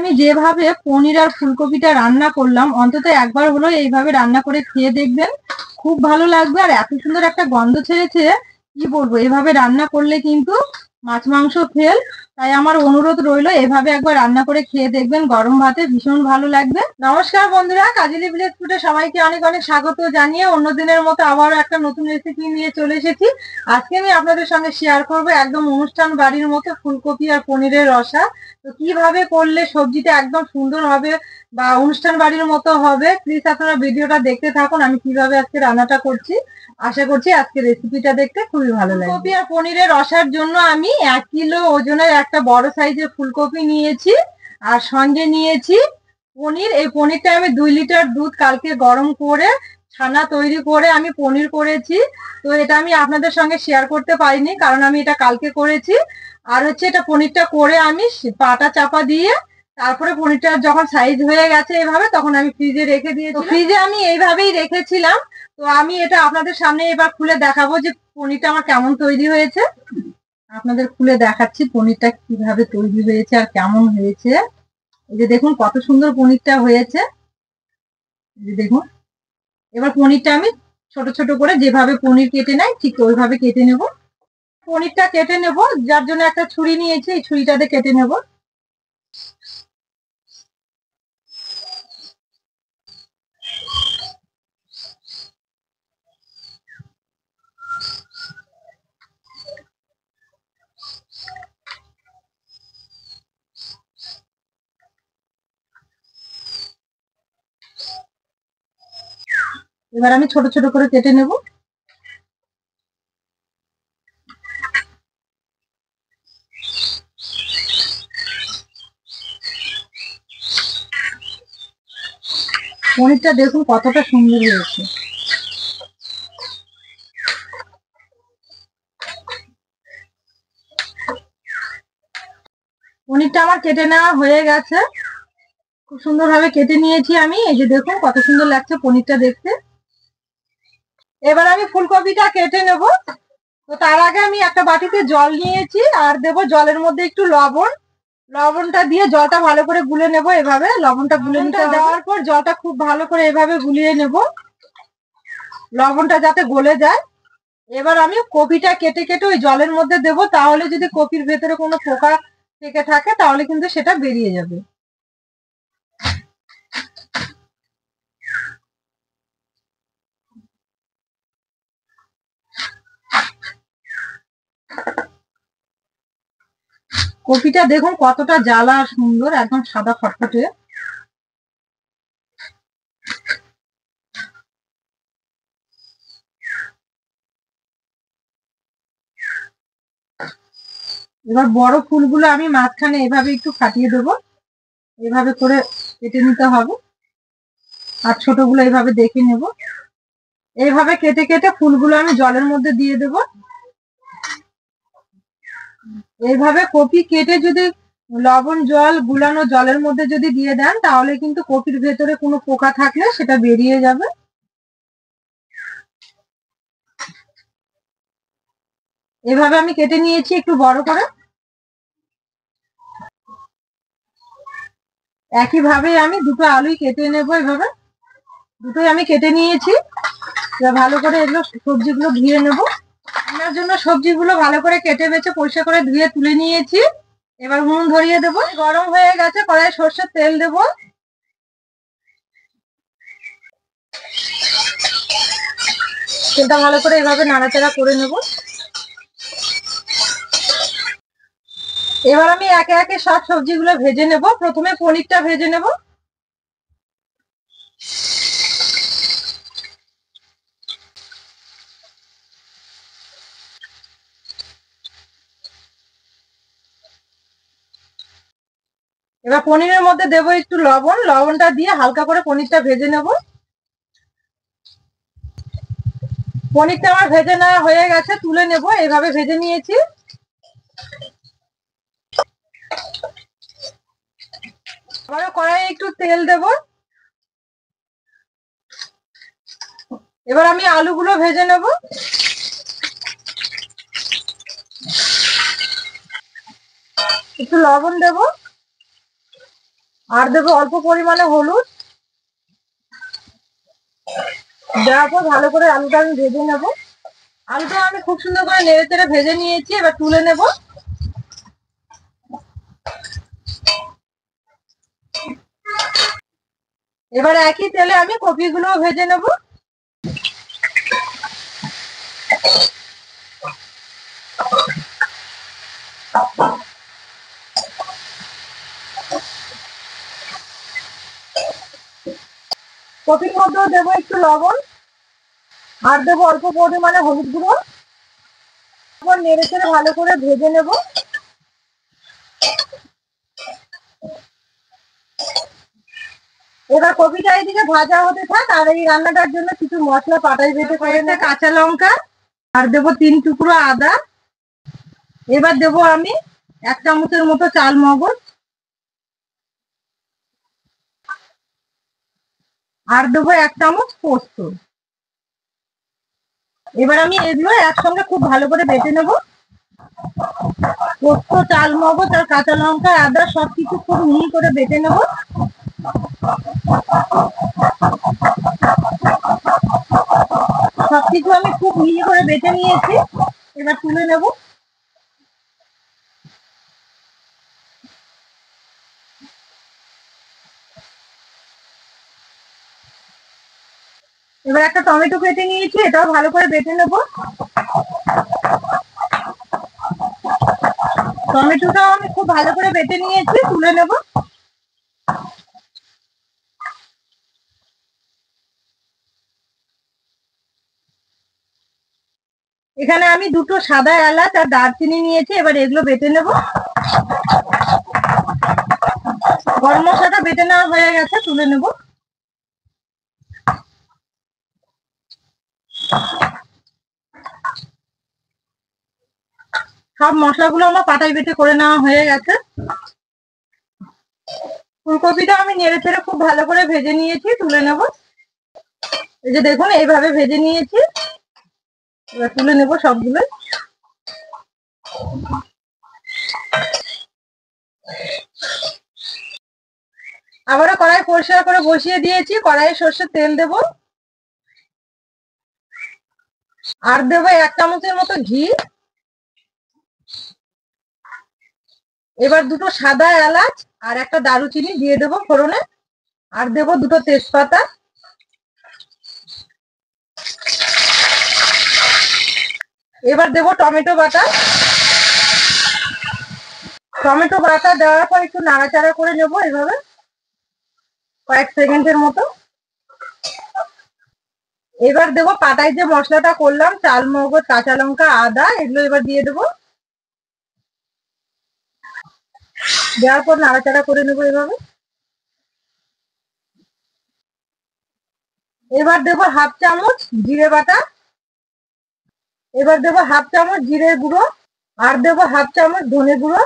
আমি যেভাবে পনির আর ফুলকপিটা রান্না করলাম অন্তত একবার হলো এইভাবে রান্না করে খেয়ে দেখবেন, খুব ভালো লাগবে। আর এত সুন্দর একটা গন্ধ ছেড়েছে, কি বলবো, এভাবে রান্না করলে কিন্তু মাছ মাংস ফেল। তাই আমার অনুরোধ রইলো, এভাবে একবার রান্না করে খেয়ে দেখবেন, গরম ভাতে ভীষণ ভালো লাগবে। নমস্কার বন্ধুরা, কাজলি ভিলেজ ফুডে সবাইকে অনেক অনেক স্বাগত জানিয়ে অন্য দিনের মতো আবারও একটা নতুন রেসিপি নিয়ে চলে এসেছি। আজকে আমি আপনাদের সঙ্গে শেয়ার করবো একদম অনুষ্ঠান বাড়ির মতো ফুলকপি আর পনিরের রসা। তো কিভাবে করলে সবজিটা একদম সুন্দর হবে বা অনুষ্ঠান বাড়ির মতো হবে, প্লিজ আপনারা ভিডিওটা দেখতে থাকুন। আমি কিভাবে আজকে রান্নাটা করছি, আশা করছি আজকে রেসিপিটা দেখতে খুবই ভালো লাগবে। ফুলকপি আর পনিরের রসার জন্য আমি 1 কিলো ওজনের একটা বড় সাইজের ফুলকপি নিয়েছি, আর সঙ্গে নিয়েছি পনির। এই পনিরটা আমি 2 লিটার দুধ কালকে গরম করে ছানা তৈরি করে আমি পনির করেছি। তো এটা আমি আপনাদের সঙ্গে শেয়ার করতে পারিনি, কারণ আমি এটা কালকে করেছি। আর হচ্ছে এটা পনিরটা করে আমি পাটা চাপা দিয়ে তারপরে পনিরটা যখন সাইজ হয়ে গেছে এভাবে, তখন আমি ফ্রিজে রেখে দিয়েছি। ফ্রিজে আমি এইভাবেই রেখেছিলাম। তো আমি এটা আপনাদের সামনে এবার খুলে দেখাবো যে পনিরটা আমার কেমন তৈরি হয়েছে। আপনাদের খুলে দেখাচ্ছি পনিরটা কিভাবে তৈরি হয়েছে আর কেমন হয়েছে। এই যে দেখুন কত সুন্দর পনিরটা হয়েছে, এই যে দেখুন। এবার পনিরটা আমি ছোট ছোট করে যেভাবে পনির কেটে নেয় ঠিক ওইভাবে কেটে নেব। পনিরটা কেটে নেব, যার জন্য একটা ছুরি নিয়েছি, এই ছুরিটাতে কেটে নেব। এবার আমি ছোট ছোট করে কেটে নেব। পনিরটা দেখুন কতটা সুন্দর হয়েছে। পনিরটা আমার কেটে নেওয়া হয়ে গেছে, খুব সুন্দরভাবে কেটে নিয়েছি আমি। এই যে দেখুন কত সুন্দর লাগছে পনিরটা দেখতে। এবার আমি ফুলকপিটা কেটে নেব। তো তার আগে আমি একটা বাটিতে জল নিয়েছি, আর দেব জলের মধ্যে একটু লবণ। লবণটা দিয়ে জলটা ভালো করে গুলে নেব। এভাবে লবণটা গুলে নিতে দেওয়ার পর জলটা খুব ভালো করে এভাবে গুলিয়ে নেব, লবণটা যাতে গলে যায়। এবার আমি কপিটা কেটে কেটে ওই জলের মধ্যে দেব, তাহলে যদি কপির ভেতরে কোনো পোকা থেকে থাকে তাহলে কিন্তু সেটা বেরিয়ে যাবে। কপিটা দেখুন কতটা জ্বালা আর সুন্দর, একদম সাদা ফটফটে। এবার বড় ফুলগুলো আমি মাঝখানে এভাবে একটু ফাটিয়ে দেবো, এভাবে করে কেটে নিতে হবে। আর ছোটগুলো এভাবে দেখে নেব। এইভাবে কেটে কেটে ফুলগুলো আমি জলের মধ্যে দিয়ে দেব। এইভাবে কপি কেটে যদি লবণ জল গুলানো জলের মধ্যে যদি দিয়ে দেন, তাহলে কিন্তু কপির ভেতরে কোনো পোকা থাকলে সেটা বেরিয়ে যাবে। এভাবে আমি কেটে নিয়েছি একটু বড় করে। একইভাবে আমি দুটো আলুই কেটে নেব। এভাবে দুটোই আমি কেটে নিয়েছি। এবার ভালো করে এগুলো সবজিগুলো ধুয়ে নেব। রান্নার জন্য সবজিগুলো ভালো করে কেটে বেছে পরিষ্কার করে ধুয়ে তুলে নিয়েছি। এবার উনুন ধরিয়ে দেবো। গরম হয়ে গেছে, কড়াইয়ে সর্ষের তেল দেব। তেলটা ভালো করে এভাবে নাড়াচাড়া করে নেব। এবার আমি একে একে সব সবজিগুলো ভেজে নেব। প্রথমে পনিরটা ভেজে নেব। এবার পনিরের মধ্যে দেবো একটু লবণ, লবণটা দিয়ে হালকা করে পনিরটা ভেজে নেব। পনিরটা আমার ভেজে নেওয়া হয়ে গেছে, তুলে নেব। এইভাবে ভেজে নিয়েছি। আবারও কড়াইয়ে একটু তেল দেব। এবার আমি আলুগুলো ভেজে নেব। একটু লবণ দেব। আর দেবো অল্প পরিমাণে হলুদ। দেওয়ার পর ভালো করে আলুটা আমি ভেজে নেবো। আলুটা আমি খুব সুন্দর করে নেড়ে চেড়ে ভেজে নিয়েছি, এবার তুলে নেব। এবার একই তেলে আমি কপিগুলো ভেজে নেব। কপির মধ্যেও দেবো একটু লবণ, আর দেবো অল্প পরিমাণে হলুদ গুঁড়ো। নেড়ে চেড়ে ভালো করে ভেজে নেব। এবার কপিটা এইদিকে ভাজা হতে থাক, আর এই রান্নাটার জন্য কিছু মশলা পাটাই বেটে করে নেব। কাঁচা লঙ্কা, আর দেবো 3 টুকরো আদা। এবার দেবো আমি 1 চামচের মতো চাল মগজ, আর দেবো 1 চামচ পোস্ত। এবার আমি এগুলো একসঙ্গে খুব ভালো করে বেটে নেব। পোস্ত, চাল মগজ আর কাঁচা লঙ্কা, আদা সবকিছু খুব মিহি করে বেটে নেব। সবকিছু আমি খুব মিহি করে বেটে নিয়েছি, এবার তুলে নেব। এবার একটা টমেটো কেটে নিয়েছি, এটাও ভালো করে বেটে নেব। টমেটোটাও আমি খুব ভালো করে বেটে নিয়েছি, তুলে নেব। এখানে আমি 2টো সাদা এলাচ আর দারচিনি নিয়েছি, এবার এগুলো বেটে নেব। গরম মশলাটা বেটে নেওয়া হয়ে গেছে, তুলে নেব। সব মশলাগুলো আমার পাটাই বেটে করে নেওয়া হয়ে গেছে। ফুলকপিটা আমি নেড়ে চেড়ে খুব ভালো করে ভেজে নিয়েছি, তুলে নেব। এই যে দেখুন এইভাবে ভেজে নিয়েছি, এবার তুলে নেব সবগুলো। আবারও কড়াই পরিষ্কার করে বসিয়ে দিয়েছি, কড়াইয়ে সর্ষের তেল দেব, আর দেবো 1 চামচের মতো ঘি। এবার 2টো সাদা এলাচ আর একটা দারুচিনি দিয়ে দেবো ফোড়নে, আর দেবো 2টো তেজপাতা। এবার দেবো টমেটো বাটা। টমেটো বাটা দেওয়ার পর একটু নাড়াচাড়া করে নেবো এভাবে কয়েক সেকেন্ডের মতো। এবার দেবো পাটায় যে মশলাটা করলাম, চাল মগজ, কাঁচা লঙ্কা, আদা, এগুলো এবার দিয়ে দেবো। দেওয়ার পর নাড়াচাড়া করে নেবো এভাবে। এবার দেবো 1/2 চামচ জিরে বাটা। এবার দেবো 1/2 চামচ জিরে গুঁড়ো, আর দেবো 1/2 চামচ ধনে গুঁড়ো,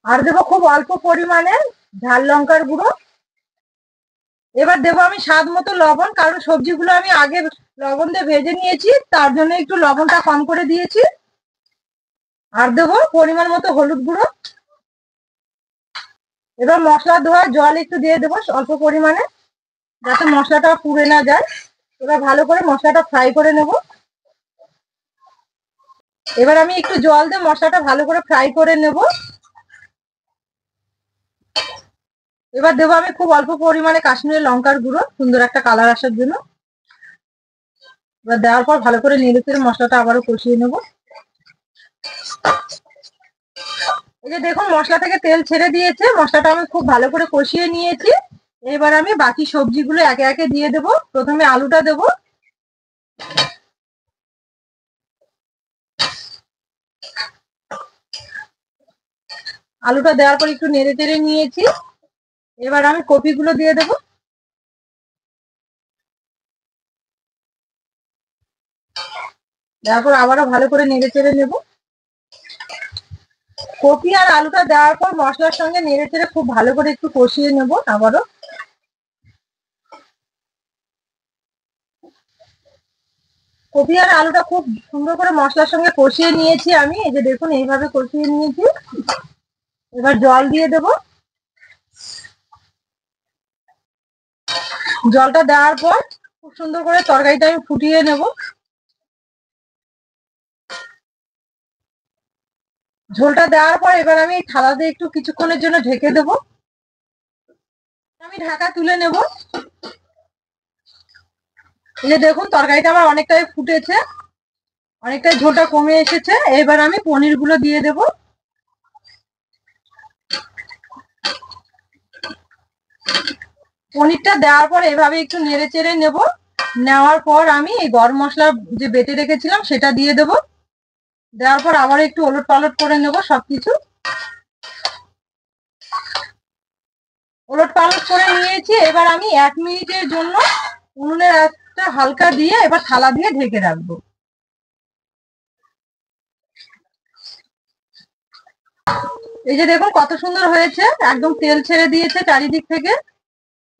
আর দেবো খুব অল্প পরিমাণে ঝাল লঙ্কার গুঁড়ো। এবার দেবো আমি স্বাদ মতো লবণ, কারণ সবজিগুলো আমি আগে লবণ দিয়ে ভেজে নিয়েছি, তার জন্য একটু লবণটা কম করে দিয়েছি। আর দেবো পরিমাণ মতো হলুদ গুঁড়ো। এবার মশলা ধোয়া জল একটু দিয়ে দেবো অল্প পরিমাণে, যাতে মশলাটা পুড়ে না যায়। এবার ভালো করে মশলাটা ফ্রাই করে নেব। এবার আমি একটু জল দিয়ে মশলাটা ভালো করে ফ্রাই করে নেব। এবার দেবো আমি খুব অল্প পরিমাণে কাশ্মীরি লঙ্কার গুঁড়ো, সুন্দর একটা কালার আসার জন্য। এবার দেওয়ার পর ভালো করে নেড়ে চেড়ে মশলাটা আবারও কষিয়ে নেব। এই যে দেখুন মশলা থেকে তেল ছেড়ে দিয়েছে, মশলাটা আমি খুব ভালো করে কষিয়ে নিয়েছি। এবার আমি বাকি সবজিগুলো একে একে দিয়ে দেবো। প্রথমে আলুটা দেবো, আলুটা দেওয়ার পর একটু নেড়ে চেড়ে নিয়েছি। এবার আমি কপিগুলো দিয়ে দেবো। তারপর আবারও ভালো করে নেড়ে চেড়ে নেব। কপি আর আলুটা দেওয়ার পর মশলার সঙ্গে নেড়ে চেড়ে খুব ভালো করে একটু কষিয়ে নেব আবারও। কপি আর আলুটা খুব সুন্দর করে মশলার সঙ্গে কষিয়ে নিয়েছি আমি, এই যে দেখুন এইভাবে কষিয়ে নিয়েছি। এবার জল দিয়ে দেবো। জলটা দেওয়ার পর খুব সুন্দর করে তরকারিটা আমি ফুটিয়ে নেব। ঝোলটা দেওয়ার পর এবার আমি থালা দিয়ে একটু কিছুক্ষণের জন্য ঢেকে দেব। আমি ঢাকা তুলে নেব। এই যে দেখুন তরকারিটা আমার অনেকটাই ফুটেছে, অনেকটাই ঝোলটা কমে এসেছে। এবার আমি পনির গুলো দিয়ে দেব। পনিরটা দেওয়ার পর এভাবে একটু নেড়ে চেড়ে নেব। নেওয়ার পর আমি এই গরম মশলা যে বেটে রেখেছিলাম সেটা দিয়ে দেব। দেওয়ার পর আবার একটু ওলট পালট করে নেব সবকিছু। ওলট পালট করে নিয়েছি। এবার আমি 1 মিনিটের জন্য উনুনের আঁচটা হালকা দিয়ে এবার থালা দিয়ে ঢেকে রাখবো। এই যে দেখুন কত সুন্দর হয়েছে, একদম তেল ছেড়ে দিয়েছে চারিদিক থেকে।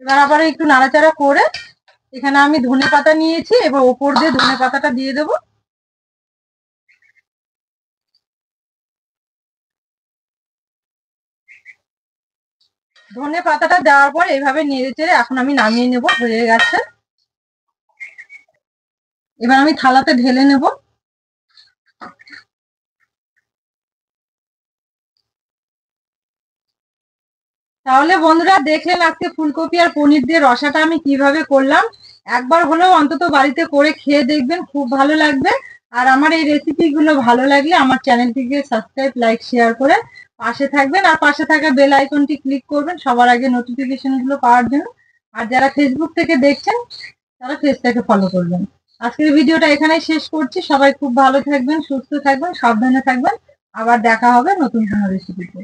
এবার আবার একটু নাড়াচাড়া করে এখানে আমি ধনেপাতা নিয়েছি, এবার ওপর দিয়ে ধনেপাতাটা দিয়ে দেবো। ধনেপাতাটা দেওয়ার পর এইভাবে নেড়ে চেড়ে এখন আমি নামিয়ে নেব, হয়ে গেছে। এবার আমি থালাতে ঢেলে নেব। তাহলে বন্ধুরা দেখলেন আজকে ফুলকপি আর পনির দিয়ে রসাটা আমি কিভাবে করলাম। একবার হলেও অন্তত বাড়িতে করে খেয়ে দেখবেন, খুব ভালো লাগবে। আর আমার এই রেসিপি গুলো ভালো লাগলে আমার চ্যানেলটিকে সাবস্ক্রাইব, লাইক, শেয়ার করে পাশে থাকবেন। আর পাশে থাকা বেল আইকনটি ক্লিক করবেন সবার আগে নোটিফিকেশন গুলো পাওয়ার জন্য। আর যারা ফেসবুক থেকে দেখছেন তারা পেজটাকে ফলো করবেন। আজকের ভিডিওটা এখানেই শেষ করছি। সবাই খুব ভালো থাকবেন, সুস্থ থাকবেন, সাবধানে থাকবেন। আবার দেখা হবে নতুন কোনো রেসিপিতে।